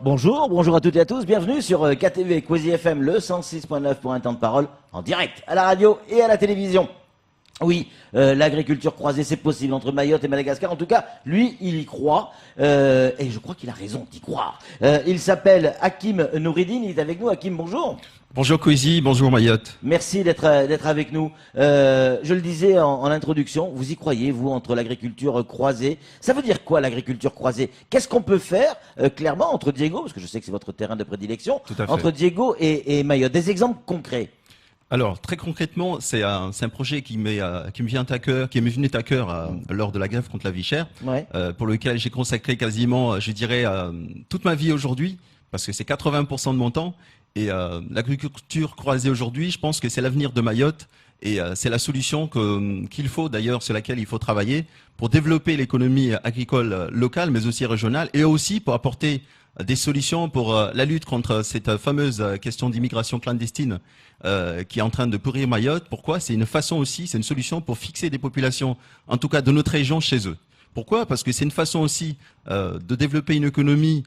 Bonjour, bonjour à toutes et à tous, bienvenue sur KTV Quasi FM, le 106.9 pour un temps de parole en direct à la radio et à la télévision. Oui, l'agriculture croisée, c'est possible entre Mayotte et Madagascar. En tout cas, lui, il y croit. Et je crois qu'il a raison d'y croire. Il s'appelle Hakim Nouridine. Il est avec nous. Hakim, bonjour. Bonjour Quasi, bonjour Mayotte. Merci d'être avec nous. Je le disais en introduction, vous y croyez, vous, entre l'agriculture croisée. Ça veut dire quoi, l'agriculture croisée? Qu'est-ce qu'on peut faire, clairement, entre Diego, parce que je sais que c'est votre terrain de prédilection, entre Diego et Mayotte? Des exemples concrets. Alors, très concrètement, c'est un projet qui me vient à cœur, qui m'est venu à cœur lors de la grève contre la vie chère, pour lequel j'ai consacré quasiment, je dirais, toute ma vie aujourd'hui, parce que c'est 80% de mon temps. Et l'agriculture croisée aujourd'hui, je pense que c'est l'avenir de Mayotte et c'est la solution qu'il faut d'ailleurs, sur laquelle il faut travailler pour développer l'économie agricole locale, mais aussi régionale, et aussi pour apporter des solutions pour la lutte contre cette fameuse question d'immigration clandestine qui est en train de pourrir Mayotte. Pourquoi? C'est une façon aussi, c'est une solution pour fixer des populations, en tout cas de notre région, chez eux. Pourquoi? Parce que c'est une façon aussi de développer une économie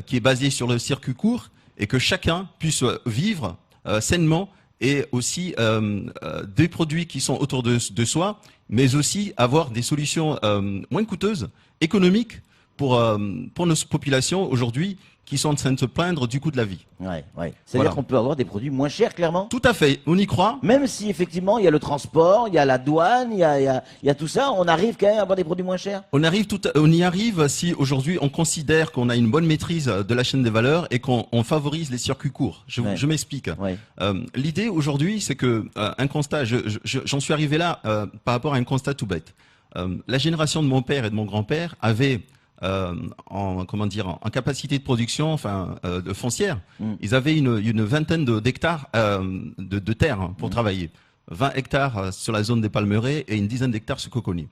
qui est basée sur le circuit court et que chacun puisse vivre sainement et aussi des produits qui sont autour de soi, mais aussi avoir des solutions moins coûteuses, économiques, pour nos populations aujourd'hui qui sont en train de se plaindre du coût de la vie. C'est-à-dire qu'on peut avoir des produits moins chers, clairement? Tout à fait, on y croit. Même si effectivement il y a le transport, il y a la douane, il y a tout ça, on arrive quand même à avoir des produits moins chers? On y arrive si aujourd'hui on considère qu'on a une bonne maîtrise de la chaîne des valeurs et qu'on favorise les circuits courts. Je m'explique. L'idée aujourd'hui, c'est que un constat, j'en suis arrivé là par rapport à un constat tout bête. La génération de mon père et de mon grand-père avait en capacité de production, de foncière, ils avaient une vingtaine d'hectares de terre pour travailler. 20 hectares sur la zone des Palmeraies et une dizaine d'hectares sur Coconi.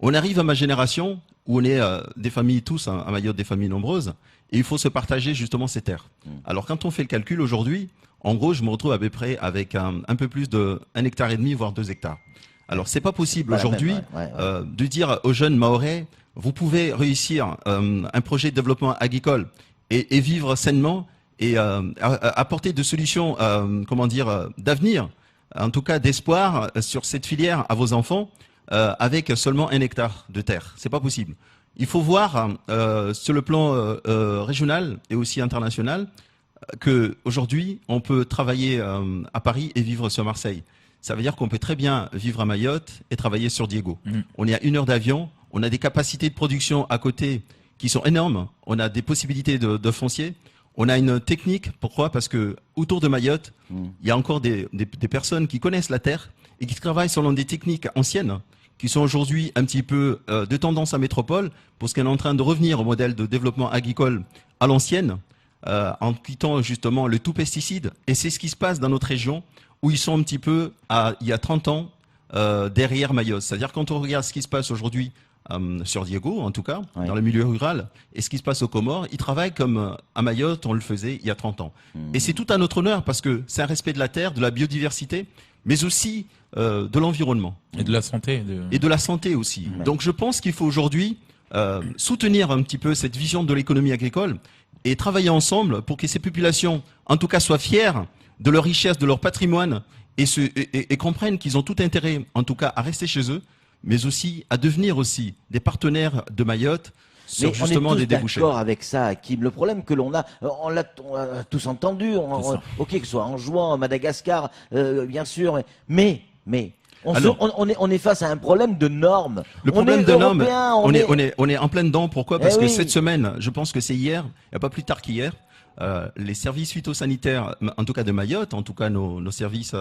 On arrive à ma génération où on est des familles tous, à Mayotte, des familles nombreuses, et il faut se partager justement ces terres. Alors quand on fait le calcul aujourd'hui, en gros, je me retrouve à peu près avec un peu plus de 1,5 hectare, voire 2 hectares. Alors c'est pas possible aujourd'hui de dire aux jeunes Mahorais, vous pouvez réussir un projet de développement agricole et vivre sainement et apporter des solutions, d'avenir, en tout cas d'espoir sur cette filière à vos enfants avec seulement 1 hectare de terre. C'est pas possible. Il faut voir sur le plan régional et aussi international que aujourd'hui on peut travailler à Paris et vivre sur Marseille. Ça veut dire qu'on peut très bien vivre à Mayotte et travailler sur Diego. On est à 1 heure d'avion, on a des capacités de production à côté qui sont énormes, on a des possibilités de foncier, on a une technique. Pourquoi? Parce que autour de Mayotte, il y a encore des personnes qui connaissent la terre et qui travaillent selon des techniques anciennes qui sont aujourd'hui un petit peu de tendance à métropole, parce qu'elle est en train de revenir au modèle de développement agricole à l'ancienne, en quittant justement le tout pesticide. Et c'est ce qui se passe dans notre région, où ils sont un petit peu, il y a 30 ans, derrière Mayotte. C'est-à-dire quand on regarde ce qui se passe aujourd'hui sur Diego, en tout cas, dans le milieu rural, et ce qui se passe aux Comores, ils travaillent comme à Mayotte, on le faisait il y a 30 ans. Et c'est tout à notre honneur, parce que c'est un respect de la terre, de la biodiversité, mais aussi de l'environnement. Et de la santé. Et de la santé aussi. Donc je pense qu'il faut aujourd'hui soutenir un petit peu cette vision de l'économie agricole et travailler ensemble pour que ces populations, en tout cas, soient fières de leur richesse, de leur patrimoine, et comprennent qu'ils ont tout intérêt, en tout cas, à rester chez eux, mais aussi à devenir aussi des partenaires de Mayotte sur justement des débouchés. On est tous d'accord avec ça, Hakim. Le problème que l'on a, on l'a tous entendu, ok, que ce soit en jouant à Madagascar, bien sûr, mais on est face à un problème de normes. Le problème de normes, on est en plein dedans. Pourquoi? Parce que cette semaine, je pense que c'est hier, il n'y a pas plus tard qu'hier, les services phytosanitaires, en tout cas de Mayotte, en tout cas nos services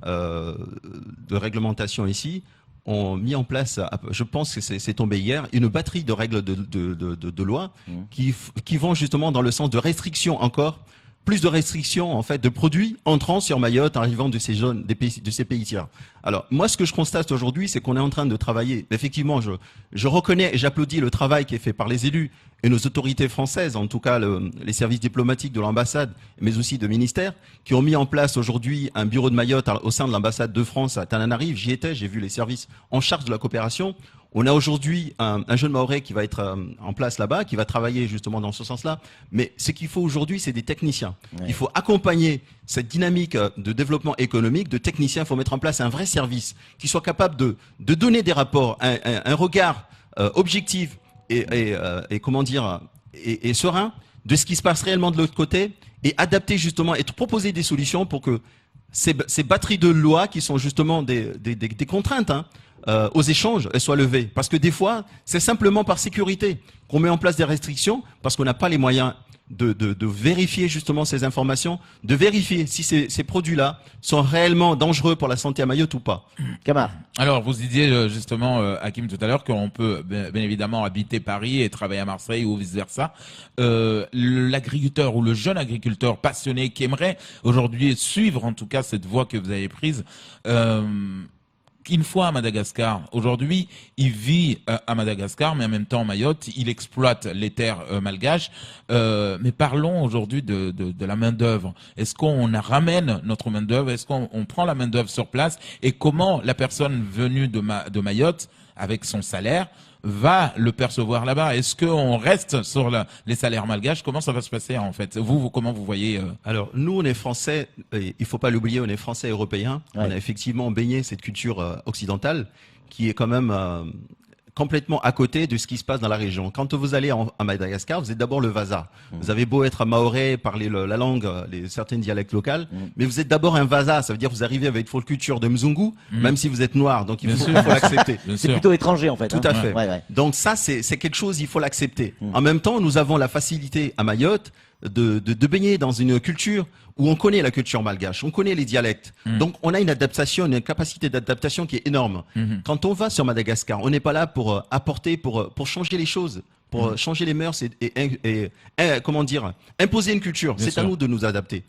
de réglementation ici, ont mis en place, je pense que c'est tombé hier, une batterie de règles de loi qui vont justement dans le sens de restriction encore, plus de restrictions en fait de produits entrant sur Mayotte, arrivant de ces zones, de ces pays tiers. Alors moi, ce que je constate aujourd'hui, c'est qu'on est en train de travailler. Effectivement, je reconnais et j'applaudis le travail qui est fait par les élus et nos autorités françaises, en tout cas les services diplomatiques de l'ambassade, mais aussi de ministères, qui ont mis en place aujourd'hui un bureau de Mayotte au sein de l'ambassade de France à Tananarive. J'y étais, j'ai vu les services en charge de la coopération. On a aujourd'hui un jeune Mahorais qui va être en place là-bas, qui va travailler justement dans ce sens-là. Mais ce qu'il faut aujourd'hui, c'est des techniciens. Ouais. Il faut accompagner cette dynamique de développement économique, de techniciens. Il faut mettre en place un vrai service qui soit capable de donner des rapports, un regard objectif et comment dire, et serein de ce qui se passe réellement de l'autre côté, et adapter justement et proposer des solutions pour que ces batteries de lois qui sont justement des contraintes aux échanges, elles soient levées. Parce que des fois, c'est simplement par sécurité qu'on met en place des restrictions, parce qu'on n'a pas les moyens de vérifier justement ces informations, de vérifier si ces produits-là sont réellement dangereux pour la santé à Mayotte ou pas. Kamar. Alors, vous disiez justement, Hakim, tout à l'heure, qu'on peut bien évidemment habiter Paris et travailler à Marseille ou vice-versa. L'agriculteur ou le jeune agriculteur passionné qui aimerait aujourd'hui suivre en tout cas cette voie que vous avez prise, une fois à Madagascar, aujourd'hui, il vit à Madagascar, mais en même temps Mayotte, il exploite les terres malgaches. Mais parlons aujourd'hui de la main-d'œuvre. Est-ce qu'on ramène notre main-d'œuvre? Est-ce qu'on prend la main-d'œuvre sur place? Et comment la personne venue de Mayotte, avec son salaire, va le percevoir là-bas? Est-ce qu'on reste sur les salaires malgaches? Comment ça va se passer en fait? Vous comment vous voyez Alors nous, on est français, il faut pas l'oublier, on est français et européens. Ouais. On a effectivement baigné cette culture occidentale qui est quand même complètement à côté de ce qui se passe dans la région. Quand vous allez à Madagascar, vous êtes d'abord le Vasa. Vous avez beau être à Mahorais, parler la langue, certains dialectes locaux, mais vous êtes d'abord un Vasa. Ça veut dire que vous arrivez avec votre culture de Mzungu, même si vous êtes noir. Donc il faut l'accepter. C'est plutôt étranger en fait. Tout à fait. Ouais. Donc ça, c'est quelque chose, il faut l'accepter. En même temps, nous avons la facilité à Mayotte de baigner dans une culture où on connaît la culture malgache, on connaît les dialectes. Donc on a une adaptation, une capacité d'adaptation qui est énorme. Quand on va sur Madagascar, on n'est pas là pour apporter, pour changer les choses, pour changer les mœurs et comment dire, imposer une culture. C'est à nous de nous adapter.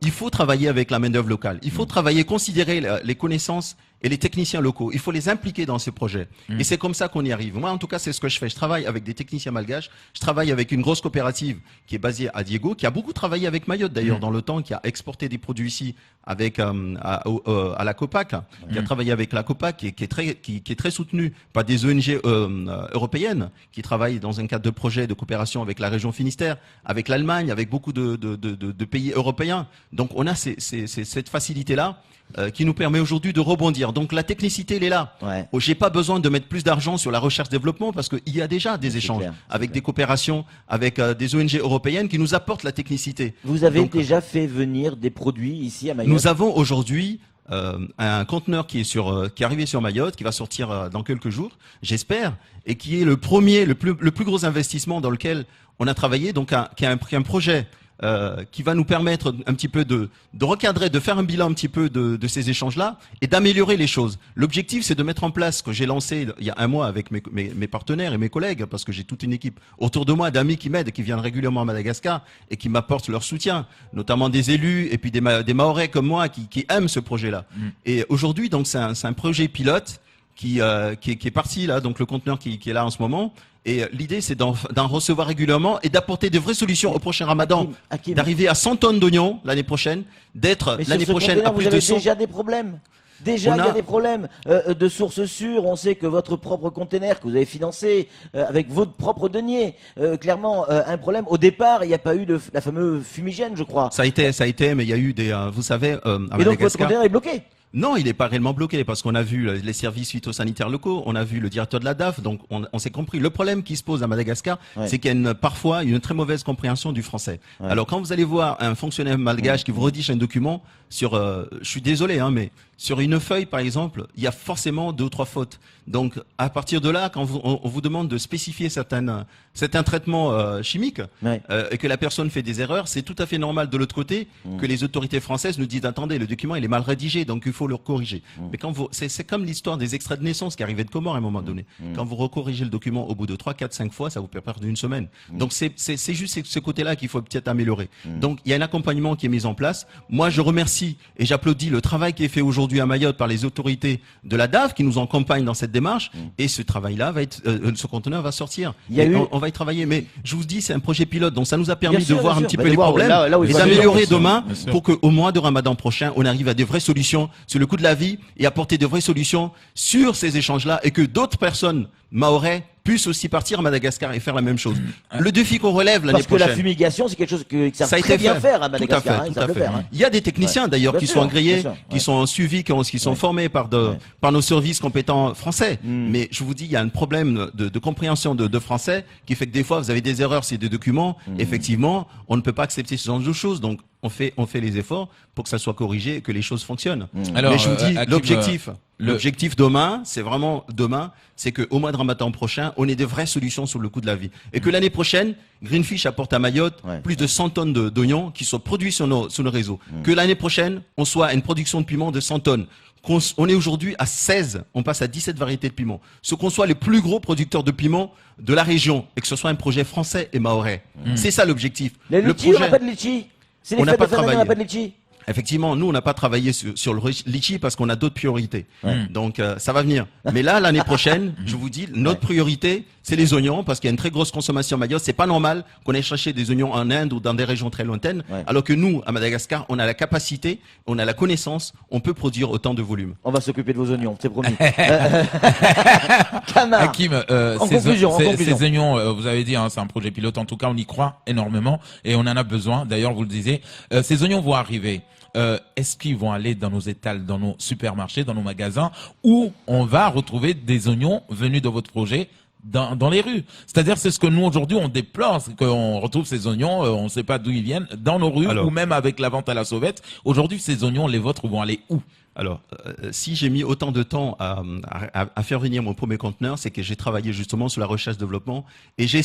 Il faut travailler avec la main-d'œuvre locale. Il faut travailler, considérer les connaissances et les techniciens locaux. Il faut les impliquer dans ces projets. Et c'est comme ça qu'on y arrive. Moi, en tout cas, c'est ce que je fais. Je travaille avec des techniciens malgaches. Je travaille avec une grosse coopérative qui est basée à Diego, qui a beaucoup travaillé avec Mayotte d'ailleurs dans le temps, qui a exporté des produits ici avec à la COPAC, qui a travaillé avec la COPAC, qui est très soutenue par des ONG européennes, qui travaillent dans un cadre de projet de coopération avec la région Finistère, avec l'Allemagne, avec beaucoup de pays européens. Donc on a cette facilité-là qui nous permet aujourd'hui de rebondir. Donc la technicité, elle est là. Ouais. J'ai pas besoin de mettre plus d'argent sur la recherche-développement parce qu'il y a déjà des échanges avec des coopérations, avec des ONG européennes qui nous apportent la technicité. Vous avez déjà fait venir des produits ici à Mayotte? Nous avons aujourd'hui un conteneur qui est arrivé sur Mayotte, qui va sortir dans quelques jours, j'espère, et qui est le plus gros investissement dans lequel on a travaillé, donc qui a un projet qui va nous permettre un petit peu de recadrer, de faire un bilan un petit peu de ces échanges-là et d'améliorer les choses. L'objectif, c'est de mettre en place ce que j'ai lancé il y a un mois avec mes partenaires et mes collègues, parce que j'ai toute une équipe autour de moi d'amis qui m'aident, qui viennent régulièrement à Madagascar et qui m'apportent leur soutien, notamment des élus et puis des Mahorais comme moi qui aiment ce projet-là. Et aujourd'hui, donc, c'est un projet pilote qui est parti là, donc le conteneur qui est là en ce moment. Et l'idée, c'est d'en recevoir régulièrement et d'apporter de vraies solutions au prochain Ramadan, d'arriver à 100 tonnes d'oignons l'année prochaine, d'être l'année prochaine à plus de 100. Vous avez déjà des problèmes. Déjà, il y a des problèmes de sources sûres. On sait que votre propre container que vous avez financé avec votre propre denier, clairement un problème. Au départ, il n'y a pas eu la fameuse fumigène, je crois. Ça a été, mais il y a eu vous savez, à Madagascar. Et donc votre container est bloqué? Non, il n'est pas réellement bloqué parce qu'on a vu les services phytosanitaires locaux, on a vu le directeur de la DAF, donc on s'est compris. Le problème qui se pose à Madagascar, c'est qu'il y a parfois une très mauvaise compréhension du français. Alors quand vous allez voir un fonctionnaire malgache qui vous rédige un document sur, je suis désolé, mais sur une feuille par exemple, il y a forcément 2 ou 3 fautes. Donc à partir de là, quand on vous demande de spécifier certains traitements chimiques et que la personne fait des erreurs, c'est tout à fait normal de l'autre côté que les autorités françaises nous disent attendez, le document il est mal rédigé, donc il faut le corriger. Mais quand c'est comme l'histoire des extraits de naissance qui arrivaient de Comores à un moment donné. Quand vous recorrigez le document au bout de 3, 4, 5 fois, ça vous peut perdre une semaine. Donc c'est juste ce côté-là qu'il faut peut-être améliorer. Donc il y a un accompagnement qui est mis en place. Moi je remercie et j'applaudis le travail qui est fait aujourd'hui aujourd'hui à Mayotte par les autorités de la DAF qui nous accompagnent dans cette démarche. Et ce travail-là va être, ce conteneur va sortir. On va y travailler. Mais je vous dis, c'est un projet pilote, donc ça nous a permis de voir un petit peu les problèmes et d'améliorer demain pour qu'au mois de Ramadan prochain, on arrive à des vraies solutions sur le coût de la vie et apporter de vraies solutions sur ces échanges-là et que d'autres personnes mahorais puissent aussi partir à Madagascar et faire la même chose. Le défi qu'on relève l'année prochaine. Parce que la fumigation, c'est quelque chose que ça a été bien faire à Madagascar. Tout à fait. Il y a des techniciens d'ailleurs qui sont agréés, qui sont suivis, qui sont formés par nos services compétents français. Mais je vous dis, il y a un problème de compréhension de français qui fait que des fois, vous avez des erreurs sur des documents. Effectivement, on ne peut pas accepter ce genre de choses. Donc, on fait les efforts pour que ça soit corrigé et que les choses fonctionnent. Alors, mais je vous dis, l'objectif demain, c'est vraiment demain, c'est qu'au mois de Ramadan prochain, on ait de vraies solutions sur le coût de la vie. Et que l'année prochaine, Greenfish apporte à Mayotte plus de 100 tonnes d'oignons qui soient produits sur nos réseaux. Que l'année prochaine, on soit à une production de piment de 100 tonnes. On est aujourd'hui à 16, on passe à 17 variétés de piment. Ce qu'on soit les plus gros producteurs de piment de la région et que ce soit un projet français et mahorais. C'est ça l'objectif. Le litchi, on n'a pas de litchi. C'est les fêtes de fin d'année, on n'a pas de litchi. Effectivement, nous, on n'a pas travaillé sur le litchi parce qu'on a d'autres priorités. Donc, ça va venir. Mais là, l'année prochaine, je vous dis, notre priorité, c'est les oignons parce qu'il y a une très grosse consommation à Mayotte. C'est pas normal qu'on aille chercher des oignons en Inde ou dans des régions très lointaines. Alors que nous, à Madagascar, on a la capacité, on a la connaissance, on peut produire autant de volume. On va s'occuper de vos oignons, c'est promis. Hakim, ces oignons, vous avez dit, hein, c'est un projet pilote. En tout cas, on y croit énormément et on en a besoin. D'ailleurs, vous le disiez, ces oignons vont arriver. Est-ce qu'ils vont aller dans nos étals, dans nos supermarchés, dans nos magasins, où on va retrouver des oignons venus de votre projet dans les rues? C'est-à-dire, c'est ce que nous aujourd'hui on déplore, c'est qu'on retrouve ces oignons, on ne sait pas d'où ils viennent, dans nos rues. Alors, ou même avec la vente à la sauvette. Aujourd'hui, ces oignons, les vôtres, vont aller où? Alors, si j'ai mis autant de temps à faire venir mon premier conteneur, c'est que j'ai travaillé justement sur la recherche-développement et j'ai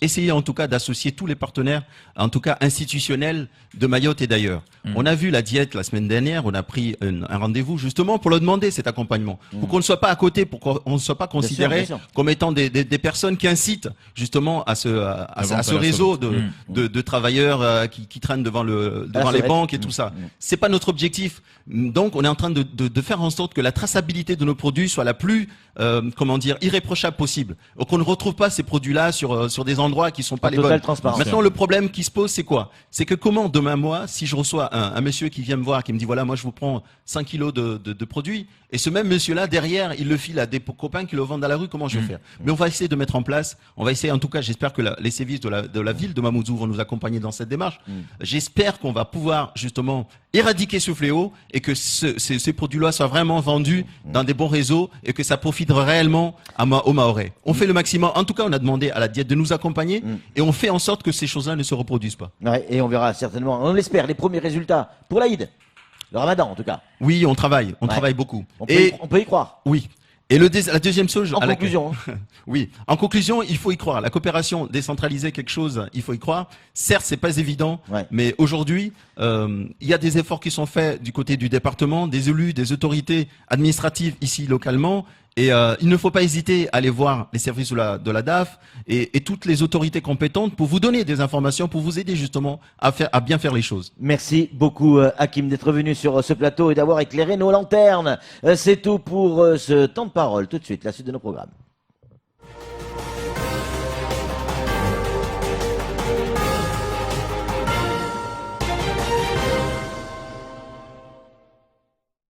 essayé en tout cas d'associer tous les partenaires, en tout cas institutionnels de Mayotte et d'ailleurs. On a vu la diète la semaine dernière, on a pris un rendez-vous justement pour leur demander cet accompagnement, pour qu'on ne soit pas à côté, pour qu'on ne soit pas considéré comme étant des personnes qui incitent justement à ce réseau de travailleurs qui traînent devant les banques et tout ça. C'est pas notre objectif. Donc, on est en train de faire en sorte que la traçabilité de nos produits soit la plus, irréprochable possible. Qu'on ne retrouve pas ces produits-là sur des endroits qui sont pas les bons. Maintenant, le problème qui se pose, c'est quoi? C'est que comment demain, moi, si je reçois un monsieur qui vient me voir, qui me dit, voilà, moi, je vous prends 5 kilos de produits, et ce même monsieur-là, derrière, il le file à des copains qui le vendent à la rue, comment je vais faire? Mais on va essayer de mettre en place, on va essayer, en tout cas, j'espère que les services de la ville de Mamoudzou vont nous accompagner dans cette démarche. J'espère qu'on va pouvoir, justement, éradiquer ce fléau et que ces produits-là soient vraiment vendus dans des bons réseaux et que ça profite réellement aux Mahorais. On fait le maximum. En tout cas, on a demandé à la diète de nous accompagner et on fait en sorte que ces choses-là ne se reproduisent pas. Ouais, et on verra certainement, on l'espère, les premiers résultats pour l'Aïd. Le Ramadan, en tout cas. Oui, on travaille beaucoup. On peut y croire. Oui. Et la deuxième chose, en conclusion. Oui. En conclusion, il faut y croire. La coopération décentralisée, quelque chose, il faut y croire. Certes, c'est pas évident, mais aujourd'hui, il y a des efforts qui sont faits du côté du département, des élus, des autorités administratives ici localement. Et il ne faut pas hésiter à aller voir les services de la DAF et toutes les autorités compétentes pour vous donner des informations, pour vous aider justement à bien faire les choses. Merci beaucoup Hakim d'être venu sur ce plateau et d'avoir éclairé nos lanternes. C'est tout pour ce temps de parole. Tout de suite, la suite de nos programmes.